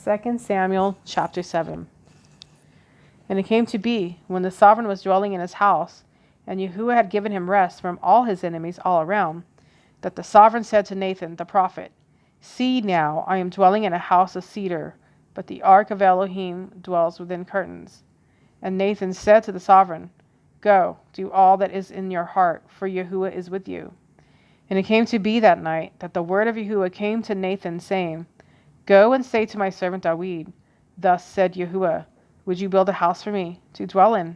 2 Samuel chapter 7. And it came to be, when the sovereign was dwelling in his house, and Yahuwah had given him rest from all his enemies all around, that the sovereign said to Nathan the prophet, See now, I am dwelling in a house of cedar, but the ark of Elohim dwells within curtains. And Nathan said to the sovereign, Go, do all that is in your heart, for Yahuwah is with you. And it came to be that night that the word of Yahuwah came to Nathan, saying, Go and say to my servant Dawid, Thus said Yahuwah, Would you build a house for me to dwell in?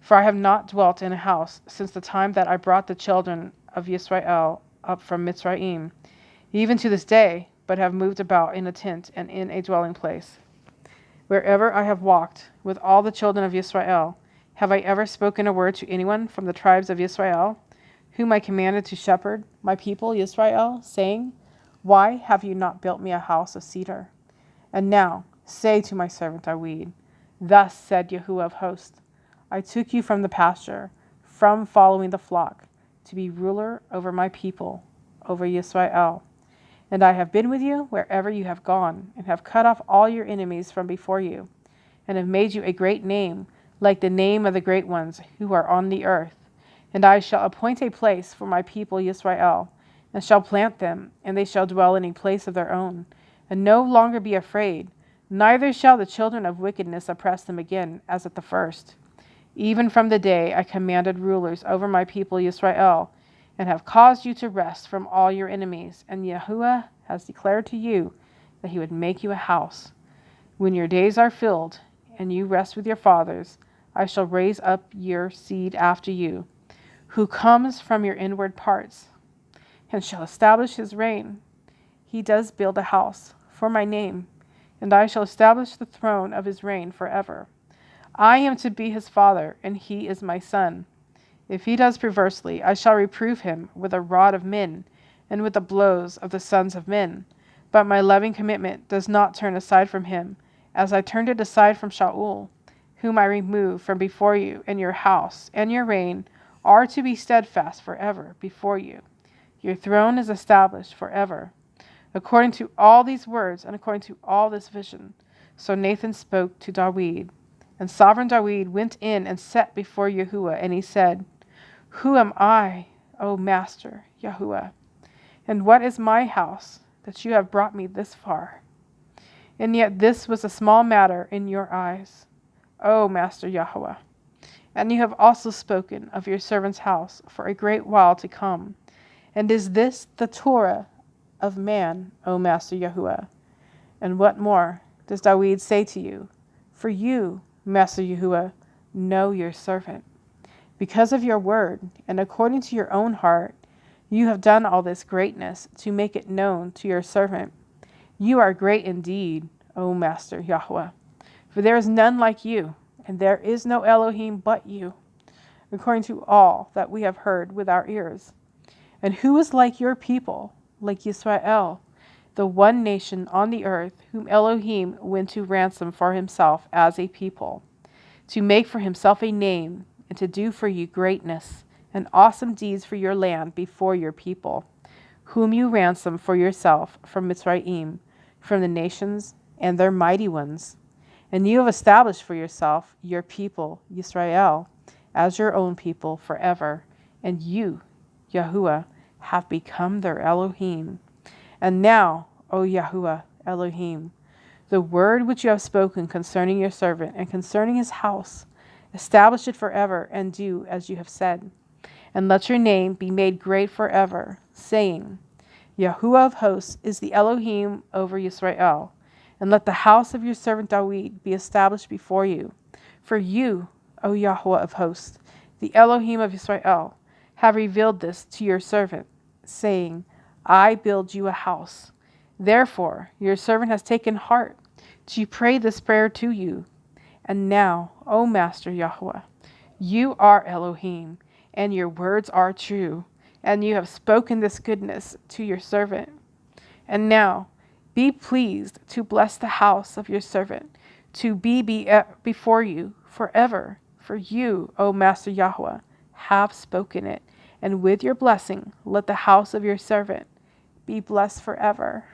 For I have not dwelt in a house since the time that I brought the children of Yisrael up from Mitzrayim, even to this day, but have moved about in a tent and in a dwelling place. Wherever I have walked with all the children of Yisrael, have I ever spoken a word to anyone from the tribes of Yisrael, whom I commanded to shepherd my people Yisrael, saying, Why have you not built me a house of cedar? And now say to my servant Dawid, Thus said Yahuwah of hosts, I took you from the pasture, from following the flock, to be ruler over my people, over Yisrael. And I have been with you wherever you have gone, and have cut off all your enemies from before you, and have made you a great name, like the name of the great ones who are on the earth. And I shall appoint a place for my people Yisrael, and shall plant them, and they shall dwell in a place of their own, and no longer be afraid, neither shall the children of wickedness oppress them again, as at the first. Even from the day I commanded rulers over my people Yisrael, and have caused you to rest from all your enemies, and Yahuwah has declared to you that he would make you a house. When your days are filled, and you rest with your fathers, I shall raise up your seed after you, who comes from your inward parts, and shall establish his reign. He does build a house for my name, and I shall establish the throne of his reign forever. I am to be his father, and he is my son. If he does perversely, I shall reprove him with a rod of men, and with the blows of the sons of men. But my loving commitment does not turn aside from him, as I turned it aside from Shaul, whom I removed from before you, and your house and your reign are to be steadfast forever before you. Your throne is established forever. According to all these words, and according to all this vision, so Nathan spoke to Dawid. And sovereign Dawid went in and sat before Yahuwah, and he said, Who am I, O Master Yahuwah? And what is my house, that you have brought me this far? And yet this was a small matter in your eyes, O Master Yahuwah. And you have also spoken of your servant's house for a great while to come. And is this the Torah of man, O Master Yahuwah? And what more does Dawid say to you? For you, Master Yahuwah, know your servant. Because of your word, and according to your own heart, you have done all this greatness to make it known to your servant. You are great indeed, O Master Yahuwah. For there is none like you, and there is no Elohim but you, according to all that we have heard with our ears. And who is like your people, like Yisrael, the one nation on the earth whom Elohim went to ransom for himself as a people, to make for himself a name, and to do for you greatness and awesome deeds for your land before your people, whom you ransomed for yourself from Mitzrayim, from the nations and their mighty ones. And you have established for yourself your people, Yisrael, as your own people forever, and you, Yahuwah, have become their Elohim. And now, O Yahuwah, Elohim, the word which you have spoken concerning your servant and concerning his house, establish it forever, and do as you have said. And let your name be made great forever, saying, Yahuwah of hosts is the Elohim over Yisrael. And let the house of your servant Dawid be established before you. For you, O Yahuwah of hosts, the Elohim of Israel, have revealed this to your servant, saying, I build you a house. Therefore your servant has taken heart to pray this prayer to you. And now, O Master Yahuwah, you are Elohim, and your words are true, and you have spoken this goodness to your servant. And now, be pleased to bless the house of your servant, to be before you forever. For you, O Master Yahuwah, have spoken it, and with your blessing let the house of your servant be blessed forever.